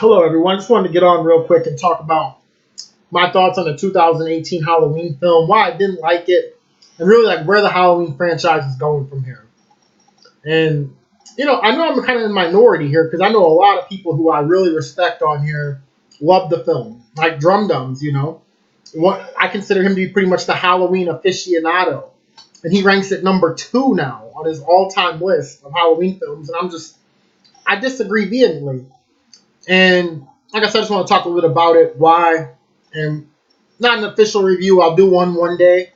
Hello, everyone. Just wanted to get on real quick and talk about my thoughts on the 2018 Halloween film, why I didn't like it, and really like where the Halloween franchise is going from here. And I know I'm kind of in the minority here because I know a lot of people who I really respect on here love the film, like Drum Dums. What I consider him to be pretty much the Halloween aficionado, and he ranks at number 2 now on his all-time list of Halloween films. And I disagree vehemently. And like I said, I just want to talk a little bit about it, why, and not an official review. I'll do one day,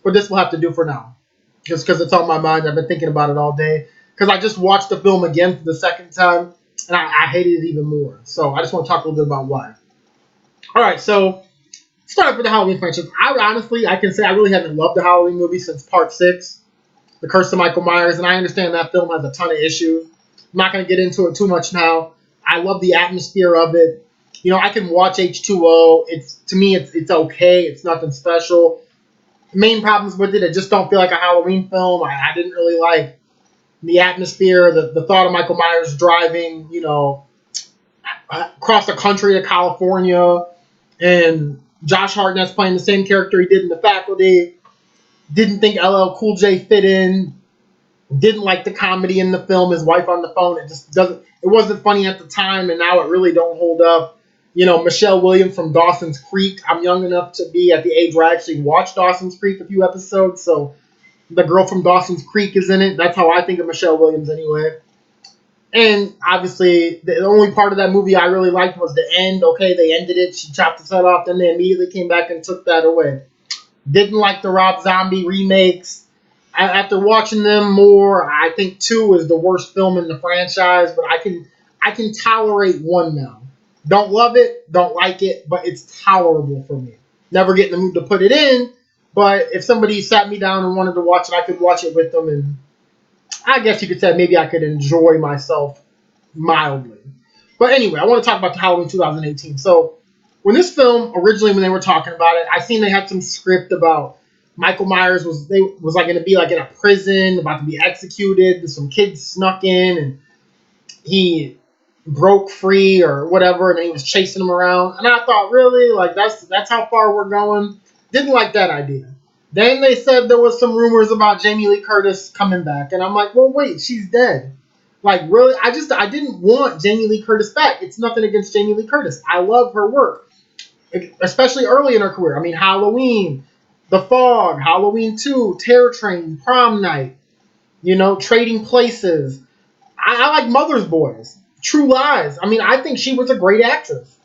but this will have to do for now, just because it's on my mind. I've been thinking about it all day because I just watched the film again for the second time, and I hated it even more. So I just want to talk a little bit about why. All right, so start with the Halloween franchise. I can say I really haven't loved the Halloween movie since Part 6, The Curse of Michael Myers, and I understand that film has a ton of issues. I'm not going to get into it too much now. I love the atmosphere of it. I can watch H2O. To me, it's okay. It's nothing special. Main problems with it, I just don't feel like a Halloween film. I didn't really like the atmosphere, the thought of Michael Myers driving, across the country to California, and Josh Hartnett's playing the same character he did in The Faculty. Didn't think LL Cool J fit in. Didn't like the comedy in the film, his wife on the phone. It wasn't funny at the time, and now it really don't hold up. Michelle Williams from Dawson's Creek. I'm young enough to be at the age where I actually watched Dawson's Creek a few episodes, so the girl from Dawson's Creek is in it. That's how I think of Michelle Williams anyway. And obviously, the only part of that movie I really liked was the end. Okay, they ended it. She chopped his head off, then they immediately came back and took that away. Didn't like the Rob Zombie remakes. After watching them more, I think 2 is the worst film in the franchise, but I can tolerate 1 now. Don't love it, don't like it, but it's tolerable for me. Never get in the mood to put it in, but if somebody sat me down and wanted to watch it, I could watch it with them, and I guess you could say maybe I could enjoy myself mildly. But anyway, I want to talk about the Halloween 2018. So when this film, originally when they were talking about it, I seen they had some script about Michael Myers was like going to be like in a prison, about to be executed, and some kids snuck in, and he broke free or whatever, and he was chasing them around. And I thought, really? Like, that's how far we're going? Didn't like that idea. Then they said there was some rumors about Jamie Lee Curtis coming back, and I'm like, well, wait, she's dead. Like, really? I didn't want Jamie Lee Curtis back. It's nothing against Jamie Lee Curtis. I love her work, especially early in her career. I mean, Halloween, The Fog, Halloween 2, Terror Train, Prom Night, Trading Places. I like Mother's Boys, True Lies. I mean, I think she was a great actress.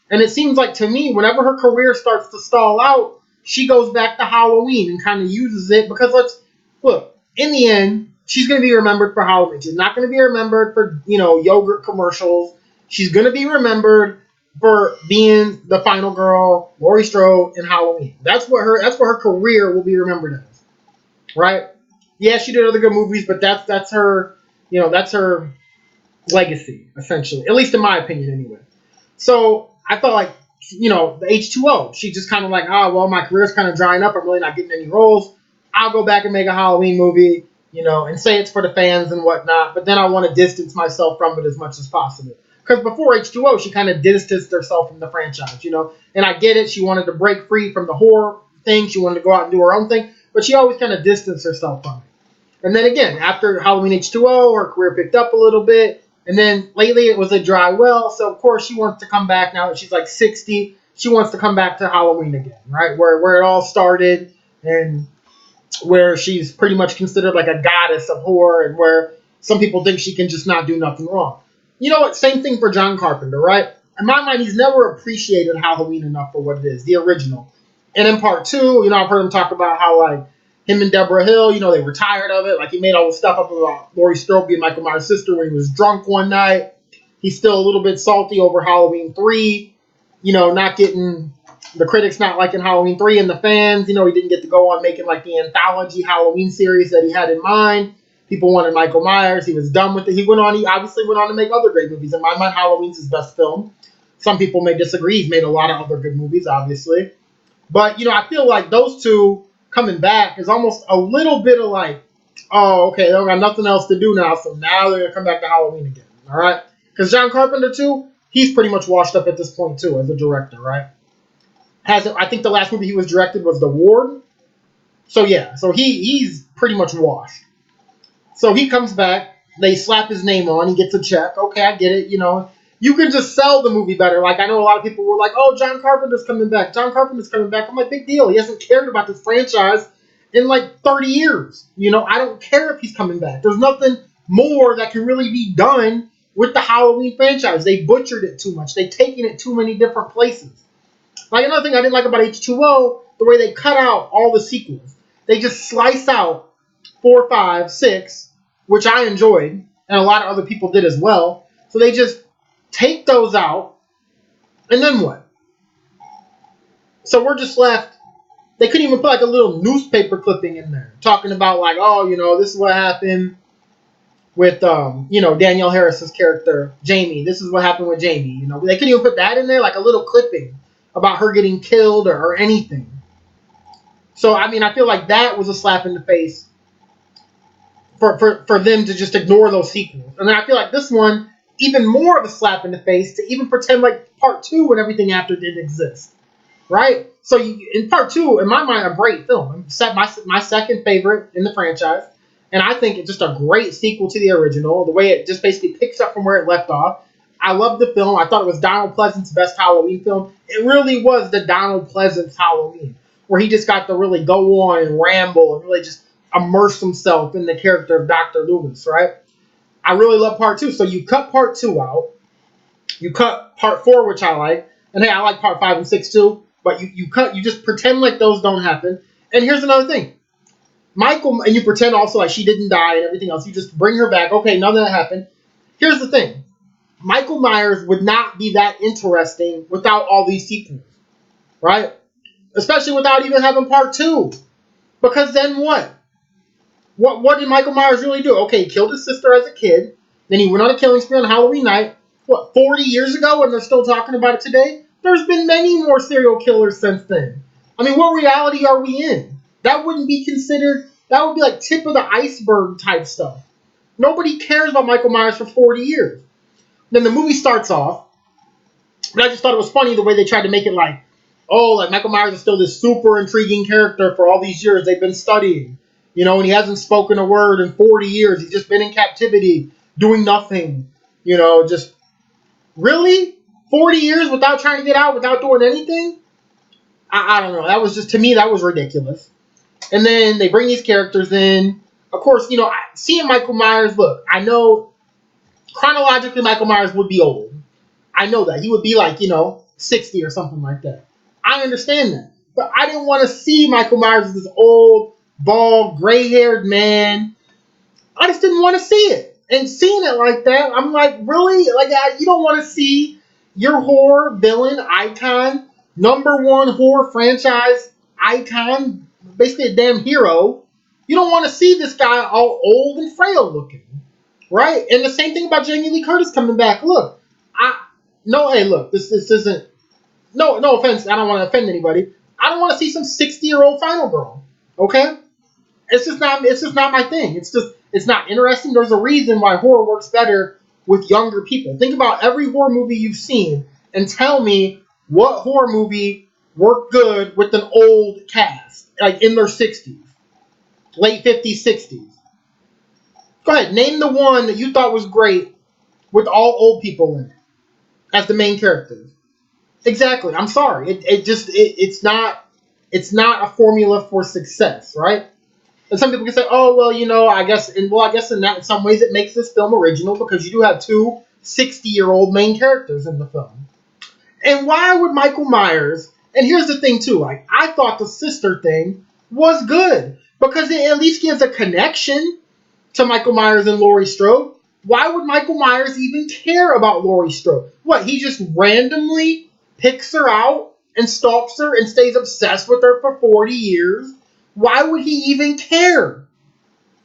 And it seems like to me, whenever her career starts to stall out, she goes back to Halloween and kind of uses it because look, in the end, she's going to be remembered for Halloween. She's not going to be remembered for, yogurt commercials. She's going to be remembered for being the final girl, Laurie Strode, in Halloween. That's what her career will be remembered as, right? Yeah, she did other good movies, but that's her, that's her legacy essentially, at least in my opinion, anyway. So I felt like, the H2O, she just kind of like, well, my career's kind of drying up. I'm really not getting any roles. I'll go back and make a Halloween movie, and say it's for the fans and whatnot. But then I want to distance myself from it as much as possible. Because before H2O, she kind of distanced herself from the franchise, And I get it. She wanted to break free from the horror thing. She wanted to go out and do her own thing. But she always kind of distanced herself from it. And then again, after Halloween H2O, her career picked up a little bit. And then lately it was a dry well. So, of course, she wants to come back now that she's like 60. She wants to come back to Halloween again, right? Where it all started and where she's pretty much considered like a goddess of horror and where some people think she can just not do nothing wrong. You know what? Same thing for John Carpenter, right? In my mind, he's never appreciated Halloween enough for what it is, the original. And in part 2, I've heard him talk about how, like, him and Deborah Hill, they were tired of it. Like, he made all this stuff up about Laurie Strode being Michael Myers' sister when he was drunk one night. He's still a little bit salty over Halloween 3, not getting the critics not liking Halloween 3 and the fans. He didn't get to go on making, like, the anthology Halloween series that he had in mind. People wanted Michael Myers. He was done with it. He obviously went on to make other great movies. In my mind, Halloween's his best film. Some people may disagree. He's made a lot of other good movies, obviously. But, I feel like those two coming back is almost a little bit of like, oh, okay, they don't got nothing else to do now, so now they're going to come back to Halloween again, all right? Because John Carpenter too, he's pretty much washed up at this point too as a director, right? I think the last movie he was directed was The Ward. So yeah, so he's pretty much washed. So he comes back, they slap his name on, he gets a check. Okay, I get it. You can just sell the movie better. Like I know a lot of people were like, "Oh, John Carpenter's coming back. John Carpenter's coming back." I'm like, big deal. He hasn't cared about this franchise in like 30 years. I don't care if he's coming back. There's nothing more that can really be done with the Halloween franchise. They butchered it too much. They've taken it too many different places. Like another thing I didn't like about H2O, the way they cut out all the sequels. They just slice out 4, 5, 6, which I enjoyed, and a lot of other people did as well. So they just take those out, and then what? So we're just left. They couldn't even put like a little newspaper clipping in there talking about like, oh, this is what happened with Danielle Harris's character Jamie. This is what happened with Jamie. They couldn't even put that in there, like a little clipping about her getting killed or anything. So I mean, I feel like that was a slap in the face for them to just ignore those sequels. And then I feel like this one, even more of a slap in the face to even pretend like part 2 and everything after didn't exist. Right? So in part 2, in my mind, a great film. My second favorite in the franchise. And I think it's just a great sequel to the original. The way it just basically picks up from where it left off. I love the film. I thought it was Donald Pleasant's best Halloween film. It really was the Donald Pleasant's Halloween, where he just got to really go on and ramble and really just immerse himself in the character of Dr. Loomis, right? I really love part 2. So you cut part 2 out. You cut part 4, which I like. And hey, I like part 5 and 6 too. But you just pretend like those don't happen. And here's another thing. Michael, and you pretend also like she didn't die and everything else. You just bring her back. Okay, none of that happened. Here's the thing. Michael Myers would not be that interesting without all these sequels. Right? Especially without even having part 2. Because then what? What did Michael Myers really do? Okay, he killed his sister as a kid. Then he went on a killing spree on Halloween night. 40 years ago, and they're still talking about it today? There's been many more serial killers since then. I mean, what reality are we in? That wouldn't be considered, that would be like tip of the iceberg type stuff. Nobody cares about Michael Myers for 40 years. Then the movie starts off, but I just thought it was funny the way they tried to make it like, oh, like Michael Myers is still this super intriguing character for all these years they've been studying. And he hasn't spoken a word in 40 years. He's just been in captivity, doing nothing. Just, really? 40 years without trying to get out, without doing anything? I don't know. That was just, to me, that was ridiculous. And then they bring these characters in. Of course, seeing Michael Myers, look, I know chronologically Michael Myers would be old. I know that. He would be like, 60 or something like that. I understand that. But I didn't want to see Michael Myers as this old, bald, gray-haired man. I just didn't want to see it. And seeing it like that, I'm like, really? Like, you don't want to see your horror villain icon, #1 horror franchise icon, basically a damn hero. You don't want to see this guy all old and frail looking, right? And the same thing about Jamie Lee Curtis coming back. Look, this isn't. No offense. I don't want to offend anybody. I don't want to see some 60-year-old final girl. Okay, it's just not my thing. It's not interesting. There's a reason why horror works better with younger people. Think about every horror movie you've seen and tell me what horror movie worked good with an old cast, like in their 60s, late 50s, 60s. Go ahead, name the one that you thought was great with all old people in it as the main characters. Exactly. I'm sorry. It's not a formula for success, right? And some people can say, oh, well, I guess in some ways it makes this film original because you do have 2 60-year-old main characters in the film. And why would Michael Myers, and here's the thing too, like, I thought the sister thing was good because it at least gives a connection to Michael Myers and Laurie Strode. Why would Michael Myers even care about Laurie Strode? What, he just randomly picks her out and stalks her and stays obsessed with her for 40 years? Why would he even care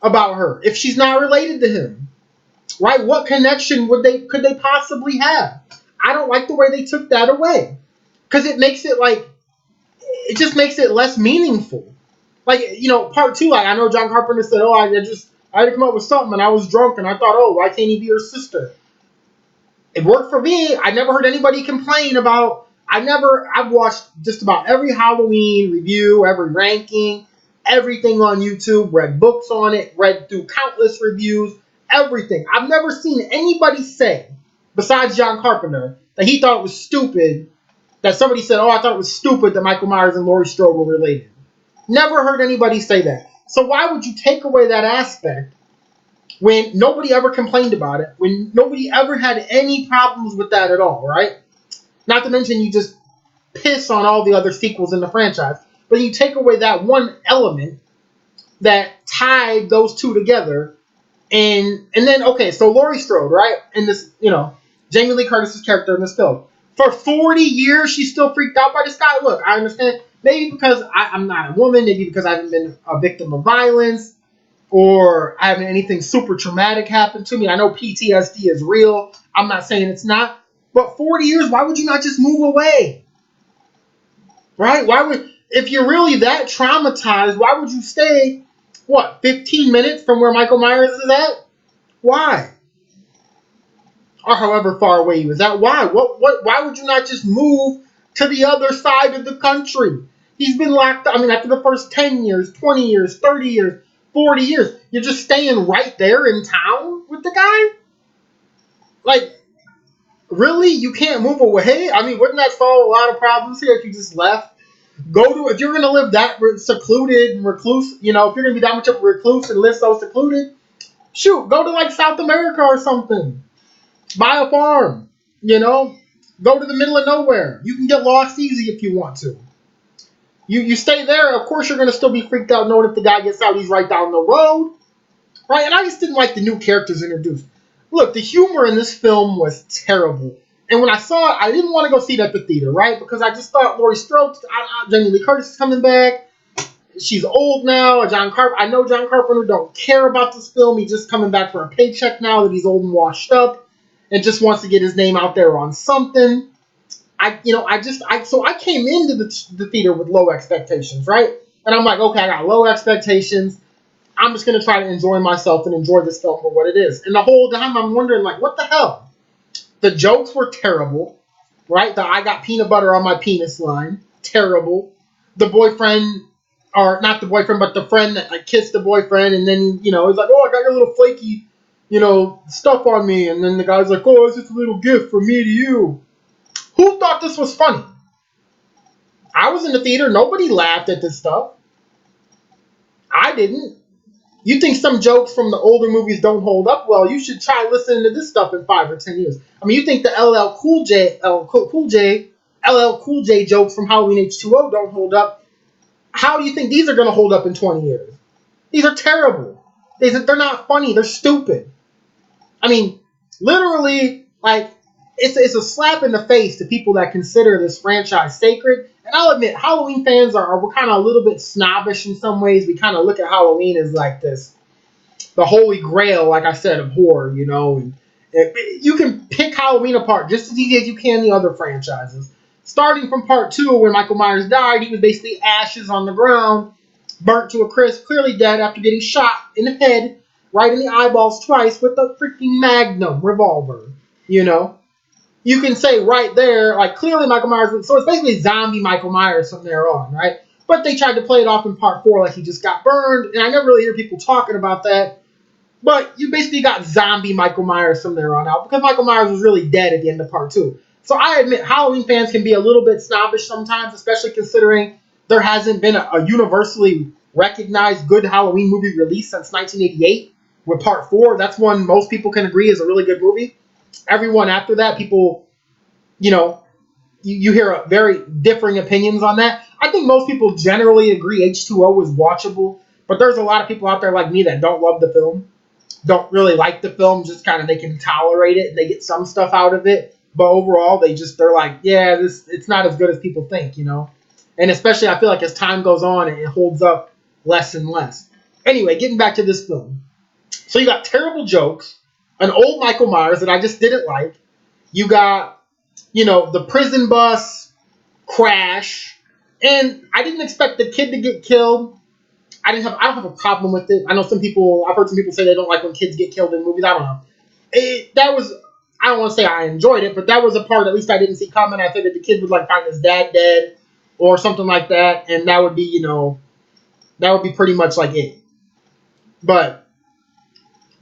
about her if she's not related to him? Right? What connection could they possibly have? I don't like the way they took that away. Because it just makes it less meaningful. Like, part 2, like, I know John Carpenter said, oh, I had to come up with something and I was drunk and I thought, oh, why can't he be her sister? It worked for me. I never heard anybody complain about. I've watched just about every Halloween review, every ranking, everything on YouTube, read books on it, read through countless reviews, everything. I've never seen anybody say, besides John Carpenter, that he thought it was stupid, that somebody said, oh, I thought it was stupid that Michael Myers and Laurie Strode were related. Never heard anybody say that. So why would you take away that aspect when nobody ever complained about it, when nobody ever had any problems with that at all, right? Not to mention you just piss on all the other sequels in the franchise. But you take away that one element that tied those two together, and then okay, so Laurie Strode, right? And this, Jamie Lee Curtis's character in this film. For 40 years, she's still freaked out by this guy. Look, I understand. Maybe because I'm not a woman, maybe because I haven't been a victim of violence, or I haven't anything super traumatic happen to me. I know PTSD is real. I'm not saying it's not. But 40 years, why would you not just move away? Right? If you're really that traumatized, why would you stay, 15 minutes from where Michael Myers is at? Why? Or however far away he was at. Why? Why would you not just move to the other side of the country? He's been locked up. I mean, after the first 10 years, 20 years, 30 years, 40 years, you're just staying right there in town with the guy? Like, really? You can't move away? I mean, wouldn't that solve a lot of problems here if you just left? If you're going to live that secluded and recluse, if you're going to be that much of a recluse and live so secluded, shoot, go to like South America or something. Buy a farm, go to the middle of nowhere. You can get lost easy if you want to. You stay there, of course you're going to still be freaked out knowing if the guy gets out, he's right down the road. Right? And I just didn't like the new characters introduced. Look, the humor in this film was terrible. And when I saw it, I didn't want to go see it at the theater, right? Because I just thought Laurie Strode, Jamie Lee Curtis is coming back. She's old now. I know John Carpenter don't care about this film. He's just coming back for a paycheck now that he's old and washed up, and just wants to get his name out there on something. So I came into the theater with low expectations, right? And I'm like, okay, I got low expectations. I'm just going to try to enjoy myself and enjoy this film for what it is. And the whole time I'm wondering, like, what the hell? The jokes were terrible, right? The I got peanut butter on my penis line, terrible. The boyfriend, or not the boyfriend, but the friend that like kissed the boyfriend, and then, he's like, oh, I got your little flaky, stuff on me. And then the guy's like, oh, it's just a little gift from me to you. Who thought this was funny? I was in the theater. Nobody laughed at this stuff. I didn't. You think some jokes from the older movies don't hold up? Well, you should try listening to this stuff in 5 or 10 years. I mean, you think the LL Cool J jokes from Halloween H2O don't hold up? How do you think these are going to hold up in 20 years? These are terrible. They're not funny. They're stupid. I mean, literally, like, it's a slap in the face to people that consider this franchise sacred. And I'll admit, Halloween fans we're kind of a little bit snobbish in some ways. We kind of look at Halloween as like the holy grail, like I said, of horror, And you can pick Halloween apart just as easy as you can the other franchises. Starting from part 2, when Michael Myers died, he was basically ashes on the ground, burnt to a crisp, clearly dead after getting shot in the head, right in the eyeballs twice with a freaking Magnum revolver, You can say right there, like, clearly Michael Myers, so it's basically zombie Michael Myers from there on, right? But they tried to play it off in part 4 like he just got burned, and I never really hear people talking about that. But you basically got zombie Michael Myers from there on out, because Michael Myers was really dead at the end of part 2. So I admit, Halloween fans can be a little bit snobbish sometimes, especially considering there hasn't been a universally recognized good Halloween movie released since 1988 with part 4. That's one most people can agree is a really good movie. Everyone after that, people, you hear very differing opinions on that. I think most people generally agree H2O is watchable, but there's a lot of people out there like me that don't love the film, don't really like the film, just kind of they can tolerate it and they get some stuff out of it. But overall, they're like, yeah, it's not as good as people think, And especially, I feel like as time goes on, it holds up less and less. Anyway, getting back to this film. So you got terrible jokes, an old Michael Myers that I just didn't like. You got, the prison bus crash, and I didn't expect the kid to get killed. I don't have a problem with it. I know I've heard some people say they don't like when kids get killed in movies. I don't know. I don't want to say I enjoyed it, but that was a part at least I didn't see coming. I figured the kid would like find his dad dead or something like that, and that would be, that would be pretty much like it. But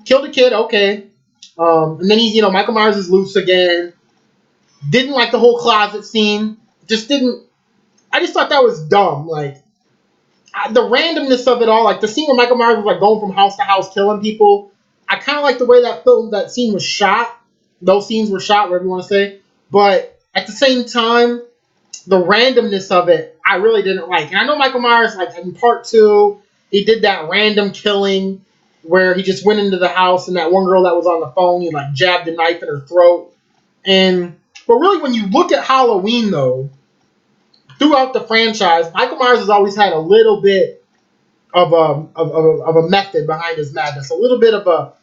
killed the kid, okay. And then he's, Michael Myers is loose again. Didn't like the whole closet scene. Just didn't. I just thought that was dumb. Like the randomness of it all, like the scene where Michael Myers was like going from house to house killing people. I kind of like the way that scene was shot. Those scenes were shot, whatever you want to say. But at the same time, the randomness of it, I really didn't like. And I know Michael Myers, like in part 2, he did that random killing where he just went into the house and that one girl that was on the phone, he like jabbed a knife in her throat. But really, when you look at Halloween, though, throughout the franchise, Michael Myers has always had a little bit of a method behind his madness, a little bit of a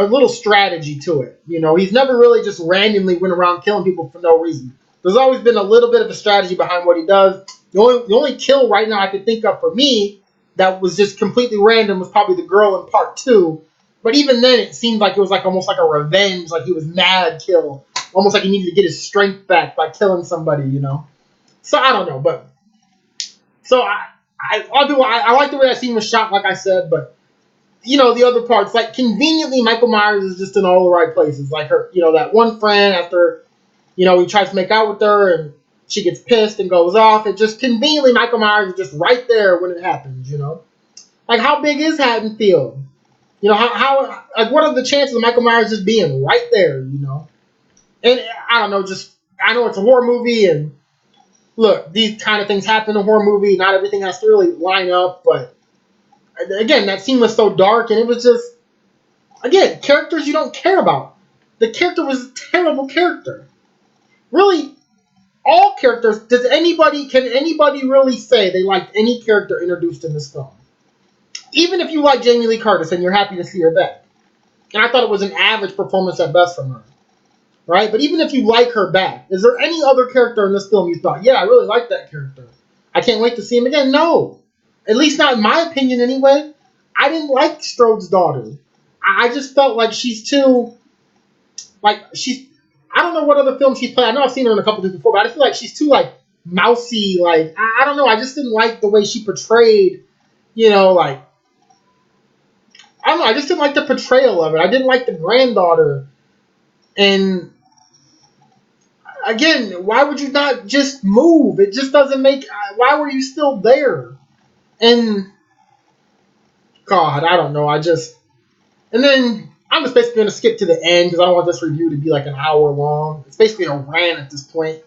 little strategy to it. He's never really just randomly went around killing people for no reason. There's always been a little bit of a strategy behind what he does. The only kill right now I could think of for me that was just completely random was probably the girl in part 2. But even then, it seemed like it was like almost like a revenge, like he was mad kill, almost like he needed to get his strength back by killing somebody. So I don't know, but so I like the way that scene was shot, like I said, but the other parts, like conveniently, Michael Myers is just in all the right places. Like her, that one friend after, he tries to make out with her and she gets pissed and goes off. It just conveniently Michael Myers is just right there when it happens. Like how big is Haddonfield? How like what are the chances of Michael Myers just being right there? And I don't know, just I know it's a horror movie and look, these kind of things happen in a horror movie. Not everything has to really line up, but again, that scene was so dark, and it was just, again, characters you don't care about. The character was a terrible character. Really, all characters. Can anybody really say they liked any character introduced in this film? Even if you like Jamie Lee Curtis and you're happy to see her back, and I thought it was an average performance at best from her, right? But even if you like her back, is there any other character in this film you thought, yeah, I really like that character, I can't wait to see him again? No. At least not in my opinion anyway. I didn't like Strode's daughter. I just felt like she's too, I don't know what other film she's played. I know I've seen her in a couple things before, but I just feel like she's too, mousy. I don't know. I just didn't like the way she portrayed, I don't know. I just didn't like the portrayal of it. I didn't like the granddaughter. And again, why would you not just move? It just doesn't make. Why were you still there? And God, I don't know. And then I'm just basically going to skip to the end because I don't want this review to be like an hour long. It's basically a rant at this point.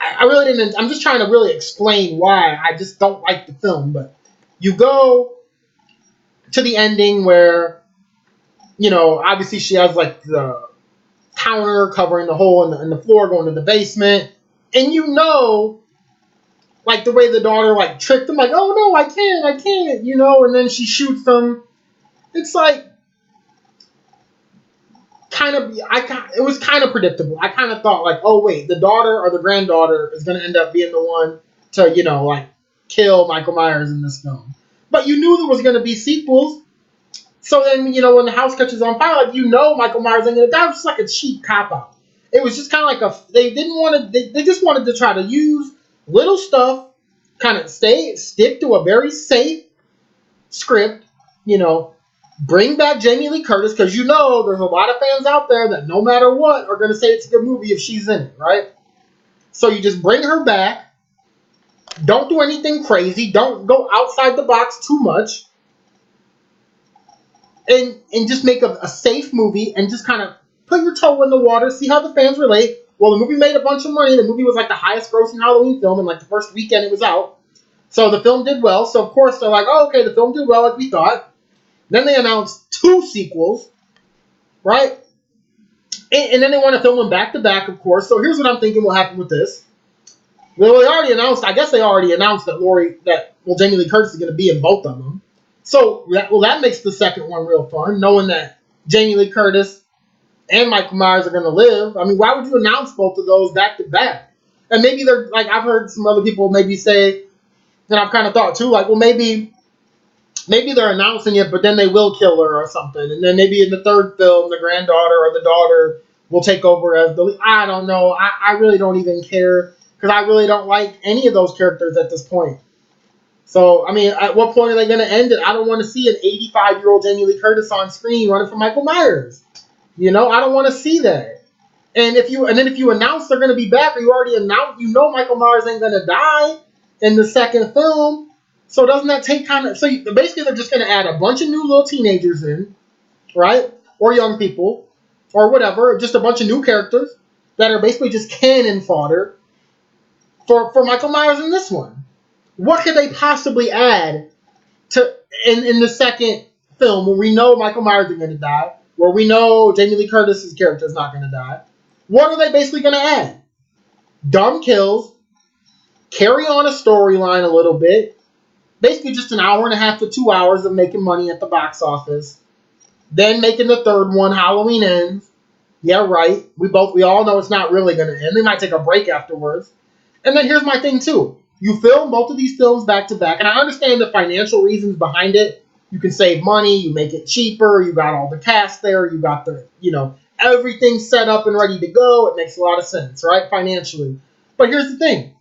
I really didn't. I'm just trying to really explain why I just don't like the film. But you go to the ending where, obviously she has like the counter covering the hole in the floor going to the basement. And like the way the daughter like tricked him, like, oh no, I can't, and then she shoots them. It's like, it was kind of predictable. I kind of thought like, oh wait, the daughter or the granddaughter is going to end up being the one to, like kill Michael Myers in this film. But you knew there was going to be sequels. So then, when the house catches on fire, like, Michael Myers ain't going to die. It was just like a cheap cop-out. It was just kind of like they didn't want to, they just wanted to try to use little stuff, kind of stick to a very safe script, bring back Jamie Lee Curtis, because there's a lot of fans out there that no matter what are going to say it's a good movie if she's in it, right? So you just bring her back. Don't do anything crazy. Don't go outside the box too much. And just make a safe movie and just kind of put your toe in the water, see how the fans relate. Well, the movie made a bunch of money. The movie was like the highest grossing Halloween film in like the first weekend it was out. So the film did well. So of course they're like, oh, okay, the film did well like we thought. Then they announced 2 sequels, right? And then they want to film them back to back, of course. So here's what I'm thinking will happen with this. Well, I guess they already announced that Jamie Lee Curtis is going to be in both of them. So, that makes the second one real fun, knowing that Jamie Lee Curtis and Michael Myers are going to live. I mean, why would you announce both of those back to back? And maybe they're, like, I've heard some other people maybe say, and I've kind of thought too, like, well, maybe they're announcing it, but then they will kill her or something. And then maybe in the third film, the granddaughter or the daughter will take over as the lead. I don't know. I really don't even care because I really don't like any of those characters at this point. So, I mean, at what point are they going to end it? I don't want to see an 85-year-old Jamie Lee Curtis on screen running for Michael Myers. I don't want to see that. And then if you announce they're going to be back, or you already announced, Michael Myers ain't going to die in the second film. So doesn't that take kind of? So basically, they're just going to add a bunch of new little teenagers in, right, or young people, or whatever, just a bunch of new characters that are basically just cannon fodder for Michael Myers in this one. What could they possibly add to in the second film where we know Michael Myers is going to die, where we know Jamie Lee Curtis's character is not going to die? What are they basically going to add? Dumb kills, carry on a storyline a little bit, basically just an hour and a half to 2 hours of making money at the box office, then making the third one, Halloween Ends. Yeah, right. We all know it's not really going to end. They might take a break afterwards. And then here's my thing too. You film both of these films back to back, and I understand the financial reasons behind it. You can save money, you make it cheaper, you got all the cast there, you got everything set up and ready to go. It makes a lot of sense, right? Financially. But here's the thing.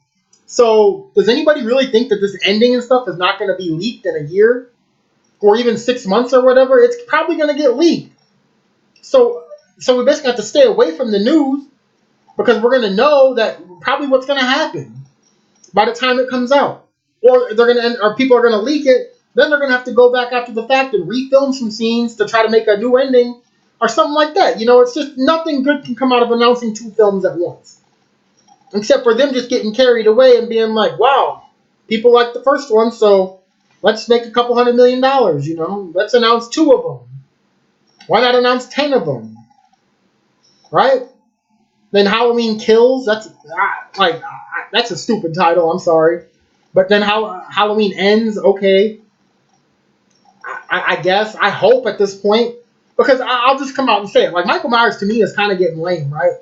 So, does anybody really think that this ending and stuff is not going to be leaked in a year? Or even 6 months or whatever? It's probably going to get leaked. So we basically have to stay away from the news because we're going to know that probably what's going to happen by the time it comes out. Or people are going to leak it. Then they're going to have to go back after the fact and refilm some scenes to try to make a new ending or something like that. It's just nothing good can come out of announcing 2 films at once. Except for them just getting carried away and being like, wow, people like the first one, so let's make a couple $100 million, Let's announce 2 of them. Why not announce 10 of them? Right? Then Halloween Kills, that's a stupid title, I'm sorry. But then Halloween Ends, okay. I guess, I hope at this point, because I'll just come out and say it. Like, Michael Myers to me is kind of getting lame, right?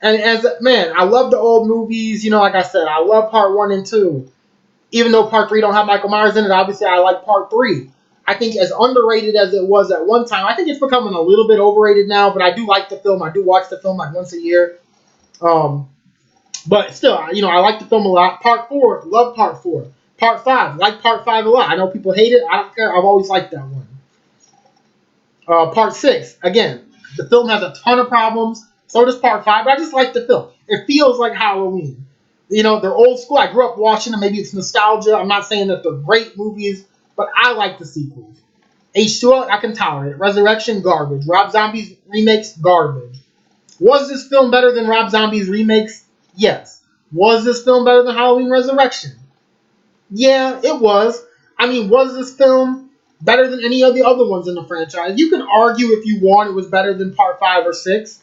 And I love the old movies. Like I said, I love part 1 and 2. Even though part 3 don't have Michael Myers in it, obviously I like part 3. I think as underrated as it was at one time, I think it's becoming a little bit overrated now, but I do like the film. I do watch the film like once a year. But still, I like the film a lot. Part 4, love part 4. Part 5, like part 5 a lot. I know people hate it. I don't care. I've always liked that one. Part 6, again, the film has a ton of problems. So does part 5, but I just like the film. It feels like Halloween. They're old school. I grew up watching them. Maybe it's nostalgia. I'm not saying that they're great movies, but I like the sequels. H2O, I can tolerate it. Resurrection, garbage. Rob Zombie's remakes, garbage. Was this film better than Rob Zombie's remakes? Yes. Was this film better than Halloween Resurrection? Yeah, it was. I mean, was this film better than any of the other ones in the franchise? You can argue if you want it was better than part 5 or 6.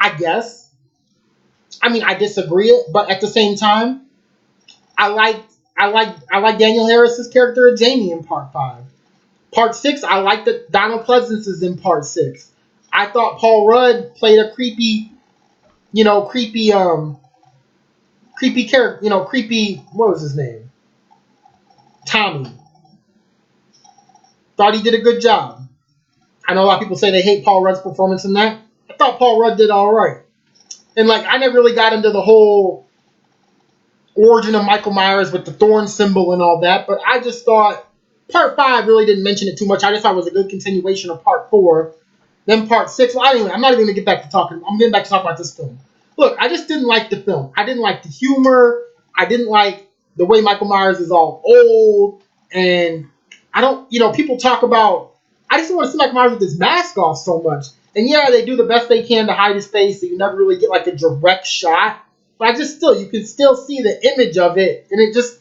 I guess. I mean, I disagree, but at the same time, I like Daniel Harris's character of Jamie in part 5. Part 6, I like that Donald Pleasence is in part 6. I thought Paul Rudd played a creepy character, what was his name? Tommy. Thought he did a good job. I know a lot of people say they hate Paul Rudd's performance in that. I thought Paul Rudd did all right. And I never really got into the whole origin of Michael Myers with the thorn symbol and all that, but I just thought part 5 really didn't mention it too much. I just thought it was a good continuation of part 4. Then part 6, well, anyway, I'm not even going to get back to talking. I'm getting back to talk about this film. Look, I just didn't like the film. I didn't like the humor. I didn't like the way Michael Myers is all old. And I don't, people talk about, I just don't want to see Michael Myers with his mask off so much. And yeah, they do the best they can to hide his face, so you never really get a direct shot. But you can still see the image of it. And it just,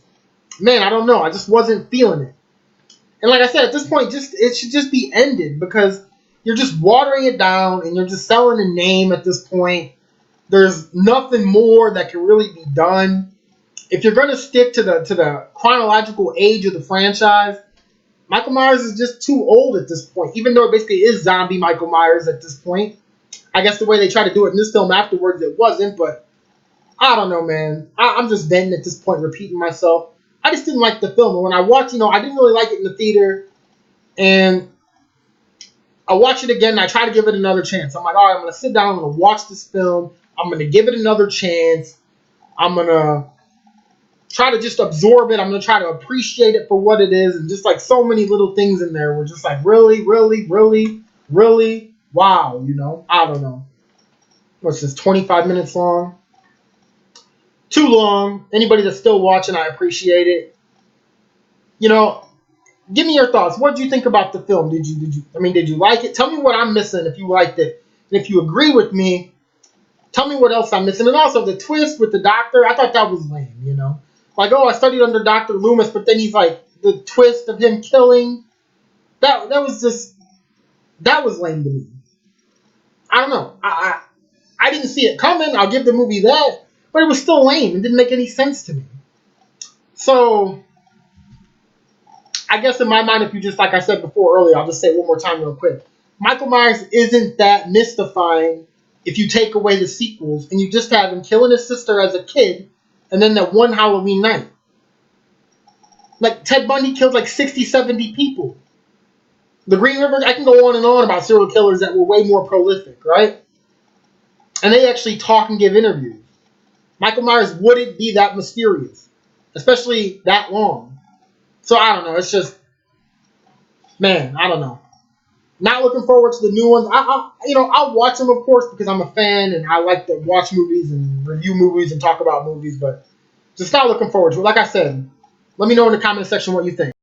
man, I don't know. I just wasn't feeling it. And like I said, at this point, it should just be ended because you're just watering it down and you're just selling a name at this point. There's nothing more that can really be done. If you're going to stick to the chronological age of the franchise, Michael Myers is just too old at this point, even though it basically is zombie Michael Myers at this point. I guess the way they tried to do it in this film afterwards, it wasn't, but I don't know, man. I'm just venting at this point, repeating myself. I just didn't like the film. And when I watched, I didn't really like it in the theater. And I watch it again and I try to give it another chance. I'm like, all right, I'm going to sit down. I'm going to watch this film. I'm going to give it another chance. I'm going to try to just absorb it. I'm going to try to appreciate it for what it is. And just like so many little things in there were just like, really, really, really, really, wow, you know? I don't know. What's this, 25 minutes long? Too long. Anybody that's still watching, I appreciate it. You know, give me your thoughts. What did you think about the film? Did you like it? Tell me what I'm missing if you liked it. And if you agree with me, tell me what else I'm missing. And also the twist with the doctor, I thought that was lame, you know? Like, oh, I studied under Dr. Loomis, but then he's like, the twist of him killing, that was lame to me. I don't know. I didn't see it coming. I'll give the movie that. But it was still lame. It didn't make any sense to me. So, I guess in my mind, if you just, like I said before earlier, I'll just say it one more time real quick. Michael Myers isn't that mystifying if you take away the sequels and you just have him killing his sister as a kid and then that one Halloween night. Like, Ted Bundy killed like 60, 70 people. The Green River, I can go on and on about serial killers that were way more prolific, right? And they actually talk and give interviews. Michael Myers wouldn't be that mysterious, especially that long. So I don't know. It's just, man, I don't know. Not looking forward to the new ones. I'll watch them, of course, because I'm a fan and I like to watch movies and review movies and talk about movies. But just not looking forward to it. Like I said, let me know in the comment section what you think.